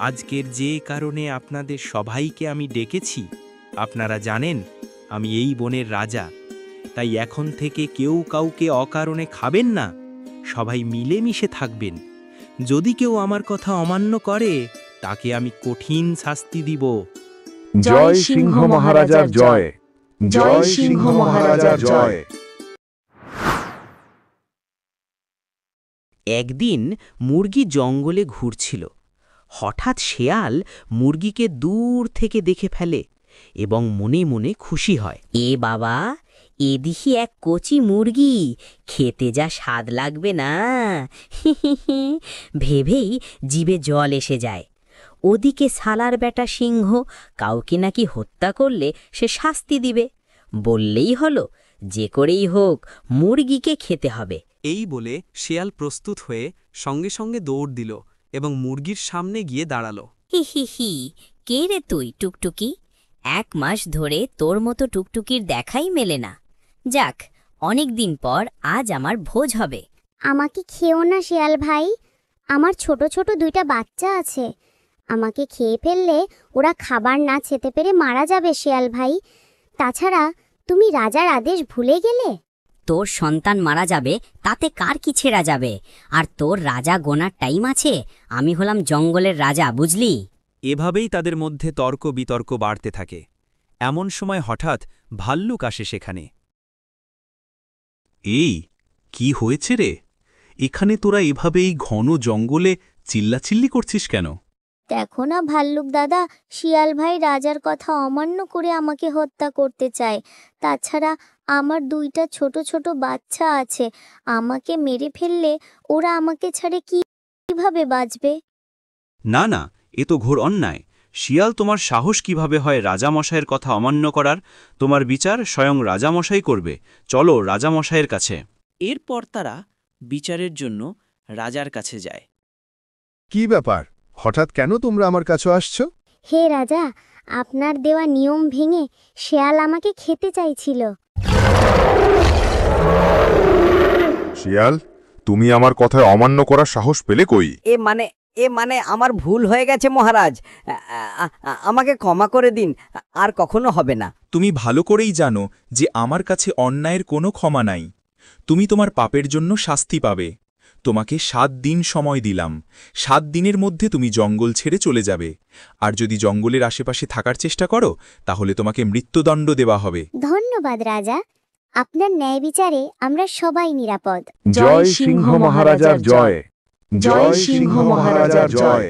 আজকের যে কারণে আপনাদের সবাইকে আমি ডেকেছি, আপনারা জানেন আমি এই বনের রাজা। তাই এখন থেকে কেউ কাউকে অকারণে খাবেন না, সবাই মিলেমিশে থাকবেন। যদি কেউ আমার কথা অমান্য করে তাকে আমি কঠিন শাস্তি দিব। জয় সিংহ মহারাজার জয়। জয় সিংহ মহারাজার জয়। একদিন মুরগি জঙ্গলে ঘুরছিল। হঠাৎ শেয়াল মুরগিকে দূর থেকে দেখে ফেলে এবং মনে মনে খুশি হয়। এ বাবা, এ দিহি এক কচি মুরগি, খেতে যা স্বাদ লাগবে না ভেবেই জিভে জল এসে যায়। ওদিকে শালার বেটা সিংহ কাউকে নাকি হত্যা করলে সে শাস্তি দিবে। বললেই হলো, যে করেই হোক মুরগিকে খেতে হবে। এই বলে শেয়াল প্রস্তুত হয়ে সঙ্গে সঙ্গে দৌড় দিল এবং মুরগির সামনে গিয়ে দাঁড়াল। হি হি হি, কে রে তুই টুকটুকি? 1 মাস ধরে তোর মতো টুকটুকির দেখাই মেলে না। যাক, অনেক দিন পর আজ আমার ভোজ হবে। আমাকে খেও না শিয়াল ভাই, আমার ছোট ছোট 2টা বাচ্চা আছে। আমাকে খেয়ে ফেললে ওরা খাবার না খেতে পেরে মারা যাবে শিয়াল ভাই। তাছাড়া তুমি রাজার আদেশ ভুলে গেলে। তোর সন্তান মারা যাবে তাতে কার কি ছেড়া যাবে? আর তোর রাজা গোনার টাইম আছে? আমি হলাম জঙ্গলের রাজা, বুঝলি? এভাবেই তাদের মধ্যে তর্ক বিতর্ক বাড়তে থাকে। এমন সময় হঠাৎ ভাল্লুক আসে সেখানে। এই কি হয়েছে রে? এখানে তোরা এভাবে এই ঘন জঙ্গলে চিল্লাচিল্লি করছিস কেন? দেখো না ভাল্লুক দাদা, শিয়াল ভাই রাজার কথা অমান্য করে আমাকে হত্যা করতে চায়। তাছাড়া আমার 2টা ছোট ছোট বাচ্চা আছে। আমাকে মেরে ফেললে ওরা আমাকে ছাড়ে কিভাবে বাঁচবে? না না, এ তো ঘোর অন্যায়। শিয়াল, তোমার সাহস কিভাবে হয় রাজামশাইয়ের কথা অমান্য করার? তোমার বিচার স্বয়ং রাজামশাই করবে। চলো রাজামশাইয়ের কাছে। এরপর তারা বিচারের জন্য রাজার কাছে যায়। কি ব্যাপার, হঠাৎ কেন তোমরা আমার কাছে আসছো? হে রাজা, আপনার দেওয়া নিয়ম ভেঙে শেয়াল আমাকে খেতে চাইছিল। শিয়াল, তুমি আমার কথায় অমান্য করার সাহস পেলে কই? এ মানে আমার ভুল হয়ে গেছে মহারাজ। আমাকে ক্ষমা করে দিন, আর কখনো হবে না। তুমি ভালো করেই জানো যে আমার কাছে অন্যায়ের কোনো ক্ষমা নাই। তুমি তোমার পাপের জন্য শাস্তি পাবে। তোমাকে 7 দিন সময় দিলাম। 7 দিনের মধ্যে তুমি জঙ্গল ছেড়ে চলে যাবে। আর যদি জঙ্গলের আশেপাশে থাকার চেষ্টা করো তাহলে তোমাকে মৃত্যুদণ্ড দেওয়া হবে। ধন্যবাদ রাজা, আপনার ন্যায় বিচারে আমরা সবাই নিরাপদ। জয় সিংহ মহারাজার জয়। জয় সিংহ মহারাজার জয়।